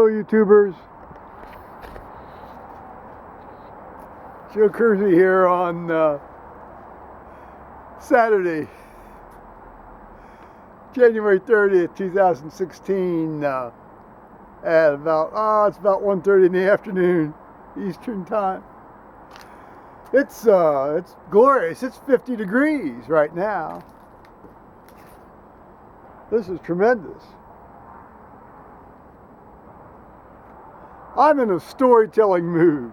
Hello, YouTubers. Joe Kersey here on Saturday, January 30th, 2016, at about, it's about 1:30 in the afternoon, Eastern Time. It's glorious. It's 50 degrees right now. This is tremendous. I'm in a storytelling mood.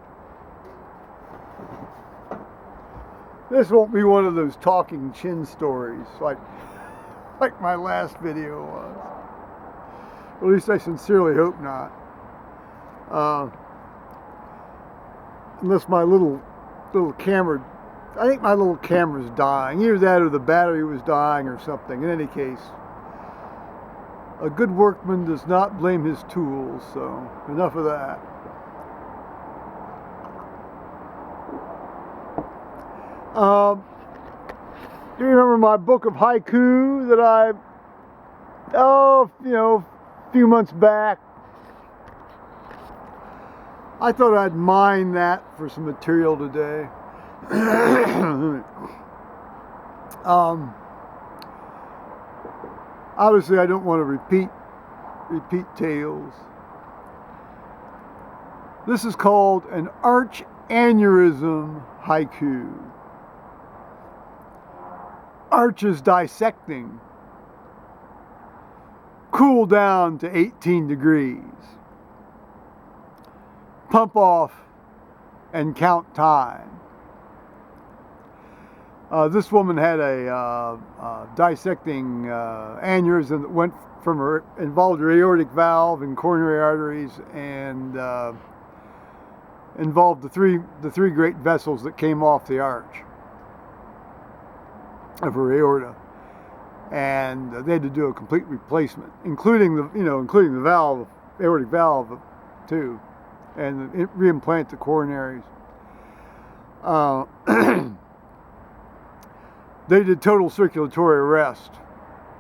This won't be one of those talking chin stories like my last video was. At least I sincerely hope not. Unless my little camera, I think my little camera's dying. Either that or the battery was dying or something. In any case, a good workman does not blame his tools, so enough of that. Do you remember my book of haiku that a few months back? I thought I'd mine that for some material today. Obviously, I don't want to repeat tales. This is called an arch aneurysm haiku. Arches dissecting. Cool down to 18 degrees. Pump off and count time. This woman had a dissecting aneurysm that went from her, involved her aortic valve and coronary arteries, and involved the three great vessels that came off the arch of her aorta, and they had to do a complete replacement, including the valve, aortic valve too, and reimplant the coronaries. They did total circulatory arrest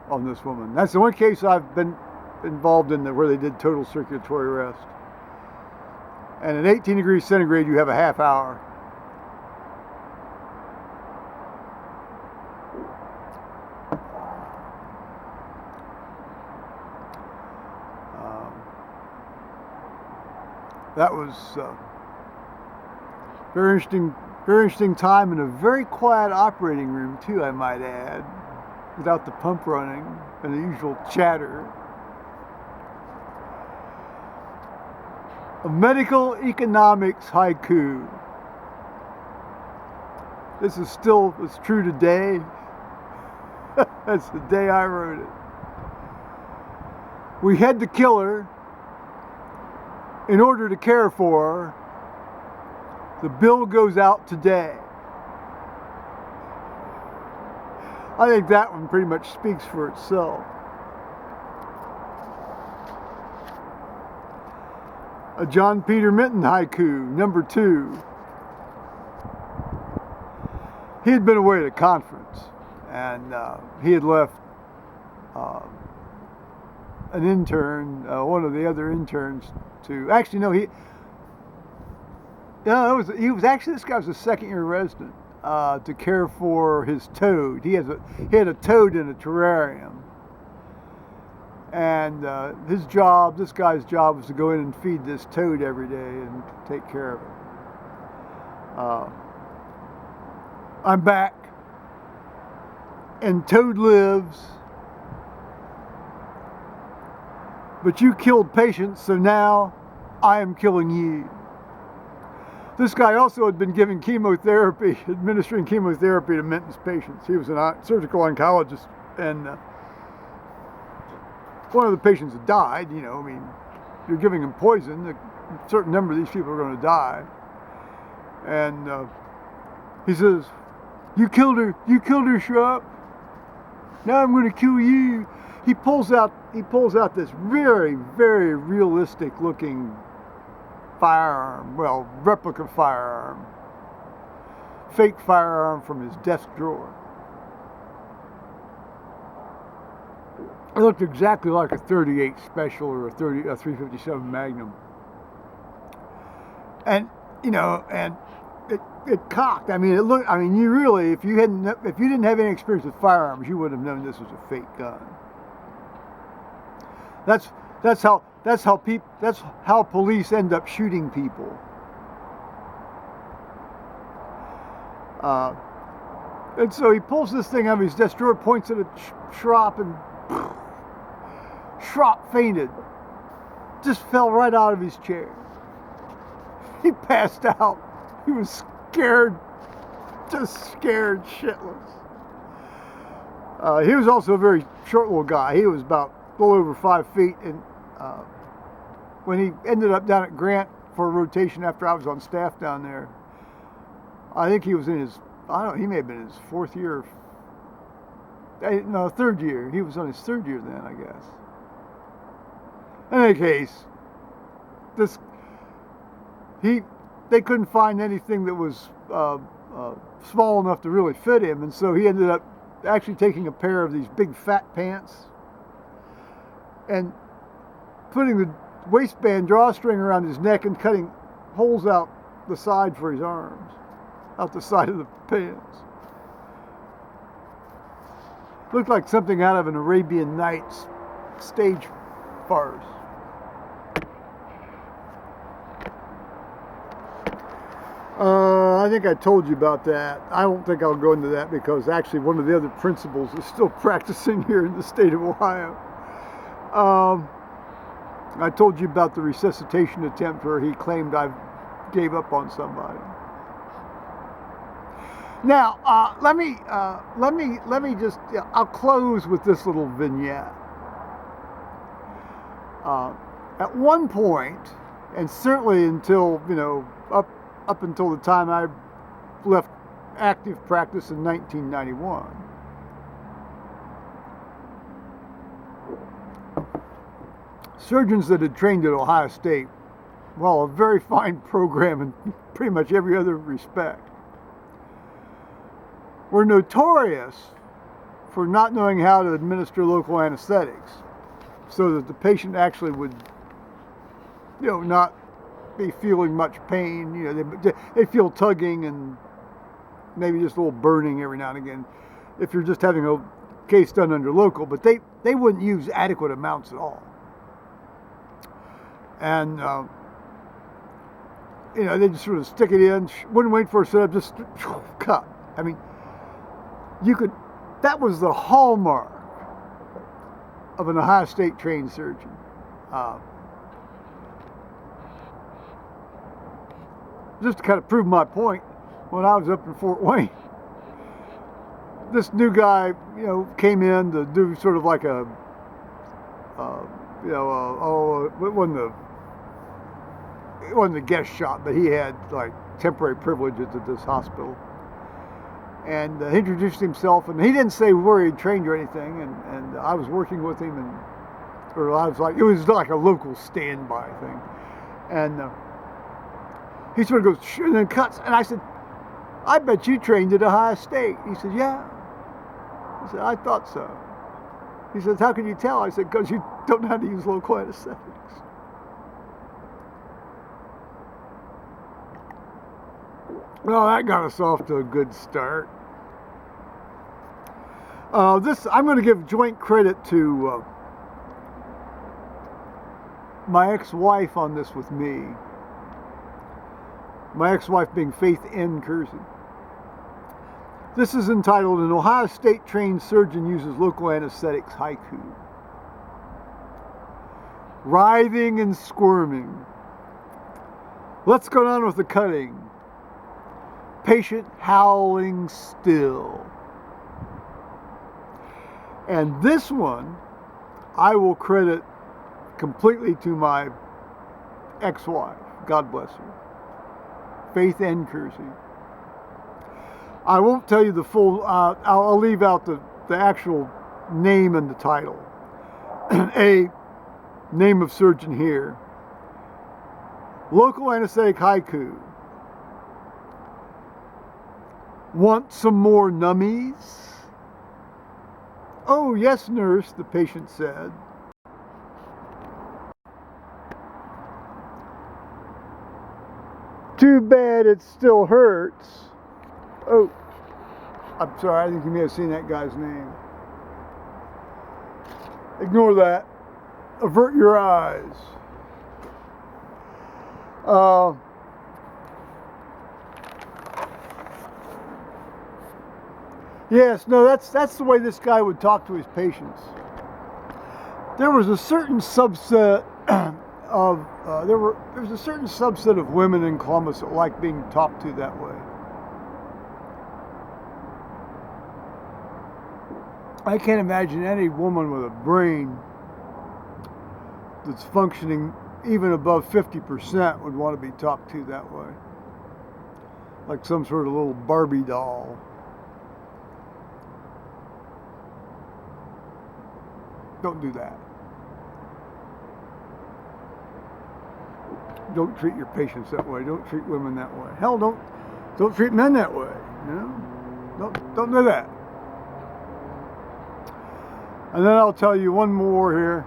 on this woman. That's the only case I've been involved in where they did total circulatory arrest. And at 18 degrees centigrade, you have a half hour. That was very interesting time in a very quiet operating room too, I might add, without the pump running and the usual chatter. A medical economics haiku. This is still, it's true today. That's the day I wrote it. We had to kill her in order to care for her. The bill goes out today. I think that one pretty much speaks for itself. A John Peter Minton haiku, number 2. He had been away at a conference, and he had left an intern, one of the other interns, to actually no, he was actually, this guy was a second-year resident, to care for his toad. He had a toad in a terrarium, and this guy's job was to go in and feed this toad every day and take care of it. I'm back, and Toad lives, but you killed patients, so now I am killing you. This guy also had been giving chemotherapy, administering chemotherapy to Minton's patients. He was a surgical oncologist, and one of the patients had died. You're giving him poison, a certain number of these people are going to die. And he says, you killed her, Shrub. Now I'm going to kill you. He pulls out this very, very realistic looking firearm, well, replica firearm, fake firearm from his desk drawer. It looked exactly like a 38 Special or a 357 Magnum. And, and it cocked. I mean, it looked. I mean, you really, if you didn't have any experience with firearms, you would have known this was a fake gun. That's how police end up shooting people. And so he pulls this thing out of his desk drawer, points it at Schropp, and Schropp fainted. Just fell right out of his chair. He passed out. He was scared, just scared shitless. He was also a very short little guy. He was about a little over 5 feet. And when he ended up down at Grant for a rotation after I was on staff down there, I think he was in his, he may have been in his third year. He was on his third year then, I guess. In any case, they couldn't find anything that was small enough to really fit him, and so he ended up actually taking a pair of these big fat pants and putting the waistband drawstring around his neck and cutting holes out the side for his arms, out the side of the pants. Looked like something out of an Arabian Nights stage farce. I think I told you about that. I don't think I'll go into that because actually one of the other principals is still practicing here in the state of Ohio. I told you about the resuscitation attempt where he claimed I gave up on somebody. Now, let me just, I'll close with this little vignette. At one point, and certainly until, up until the time I left active practice in 1991, surgeons that had trained at Ohio State, well, a very fine program in pretty much every other respect, were notorious for not knowing how to administer local anesthetics so that the patient actually would, not be feeling much pain. They feel tugging and maybe just a little burning every now and again if you're just having a case done under local, but they wouldn't use adequate amounts at all. And they just sort of stick it in, wouldn't wait for a setup, just cut. I mean, that was the hallmark of an Ohio State trained surgeon. Just to kind of prove my point, when I was up in Fort Wayne, this new guy, came in to do sort of like it wasn't a guest shop, but he had like temporary privileges at this hospital. And he introduced himself, and he didn't say where he'd trained or anything, and I was working with him, it was like a local standby thing. And he sort of goes, and then cuts, and I said, I bet you trained at Ohio State. He said, yeah. He said, I thought so. He said, how can you tell? I said, because you don't know how to use local anesthetics. Well, that got us off to a good start. I'm going to give joint credit to my ex-wife on this with me. My ex-wife being Faith N. Kersey. This is entitled, An Ohio State Trained Surgeon Uses Local Anesthetics, Haiku. Writhing and squirming. Let's go on with the cutting. Patient howling still. And this one, I will credit completely to my ex-wife. God bless her. Faith N. Kersey. I won't tell you the full, I'll leave out the actual name and the title. A name of surgeon here. Local anesthetic haiku. Want some more nummies? "Oh, yes, nurse," the patient said. "Too bad it still hurts." Oh, I'm sorry, I think you may have seen that guy's name. Ignore that. Avert your eyes. Yes, no, that's the way this guy would talk to his patients. There was a certain subset of there's a certain subset of women in Columbus that like being talked to that way. I can't imagine any woman with a brain that's functioning even above 50% would want to be talked to that way, like some sort of little Barbie doll. Don't do that. Don't treat your patients that way. Don't treat women that way. Hell, don't treat men that way. You know, don't do that. And then I'll tell you one more here.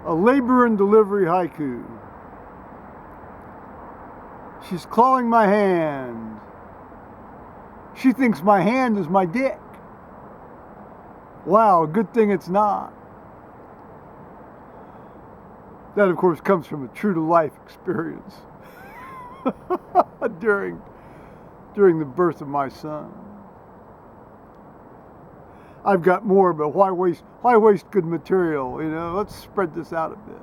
A labor and delivery haiku. She's clawing my hand. She thinks my hand is my dick. Wow, good thing it's not. That, of course, comes from a true-to-life experience during the birth of my son. I've got more, but why waste good material? You know, let's spread this out a bit.